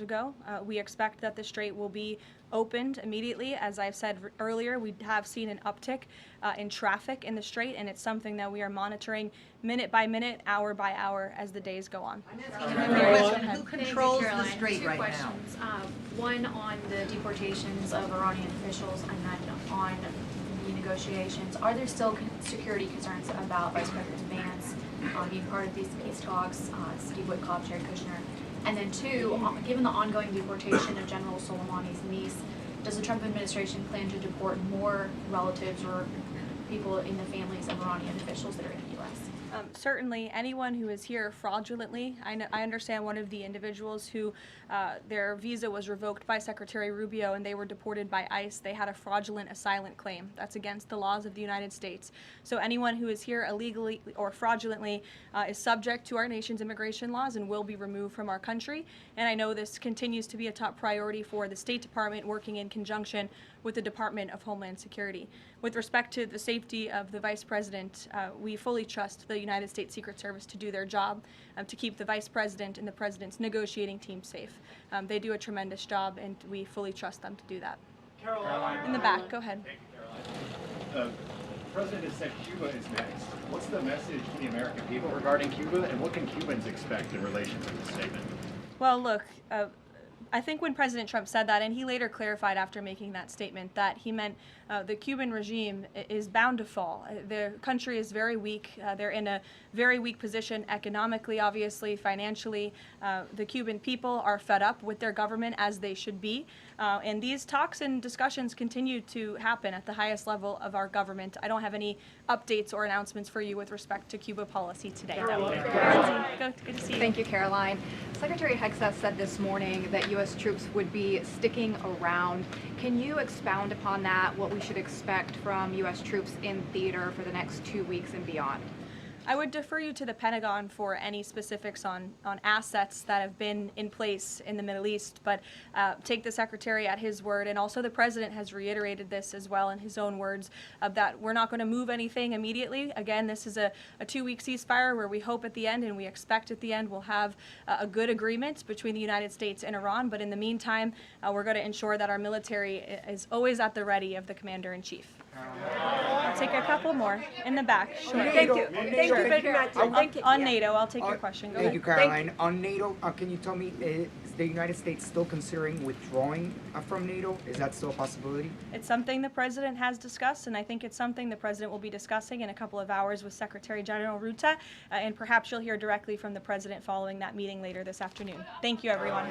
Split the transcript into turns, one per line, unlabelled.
ago. We expect that the Strait will be opened immediately. As I've said earlier, we have seen an uptick in traffic in the Strait, and it's something that we are monitoring minute by minute, hour by hour as the days go on.
Who controls the Strait right now?
One on the deportations of Iranian officials, and then on the negotiations. Are there still security concerns about Vice President Vance being part of these peace talks, Steve Witkoff, Jared Kushner? And then two, given the ongoing deportation of General Soleimani's niece, does the Trump administration plan to deport more relatives or people in the families of Iranian officials that are in the U.S.?
Certainly, anyone who is here fraudulently. I understand one of the individuals who their visa was revoked by Secretary Rubio and they were deported by ICE. They had a fraudulent asylum claim. That's against the laws of the United States. So anyone who is here illegally or fraudulently is subject to our nation's immigration laws and will be removed from our country. And I know this continues to be a top priority for the State Department, working in conjunction with the Department of Homeland Security. With respect to the safety of the Vice President, we fully trust the United States Secret Service to do their job, to keep the Vice President and the President's negotiating team safe. They do a tremendous job, and we fully trust them to do that.
Caroline.
In the back, go ahead.
Thank you, Caroline. The President has said Cuba is next. What's the message to the American people regarding Cuba, and what can Cubans expect in relation to this statement?
Well, look, I think when President Trump said that, and he later clarified after making that statement, that he meant the Cuban regime is bound to fall. The country is very weak. They're in a very weak position economically, obviously, financially. The Cuban people are fed up with their government, as they should be. And these talks and discussions continue to happen at the highest level of our government. I don't have any updates or announcements for you with respect to Cuba policy today. Lindsay, good to see you.
Thank you, Caroline. Secretary Hegseth said this morning that U.S. troops would be sticking around. Can you expound upon that, what we should expect from U.S. troops in theater for the next 2 weeks and beyond?
I would defer you to the Pentagon for any specifics on assets that have been in place in the Middle East, but take the Secretary at his word, and also the President has reiterated this as well in his own words, that we're not going to move anything immediately. Again, this is a 2-week ceasefire where we hope at the end, and we expect at the end, we'll have a good agreement between the United States and Iran, but in the meantime, we're going to ensure that our military is always at the ready of the Commander-in-Chief. I'll take a couple more in the back. Sure.
Thank you. Thank you very much. Thank you.
On NATO, I'll take your question. Go
Thank
ahead.
you, Caroline. On NATO, can you tell me, is the United States still considering withdrawing from NATO? Is that still a possibility?
It's something the President has discussed, and I think it's something the President will be discussing in a couple of hours with Secretary General Rutte, and perhaps you'll hear directly from the President following that meeting later this afternoon. Thank you, everyone.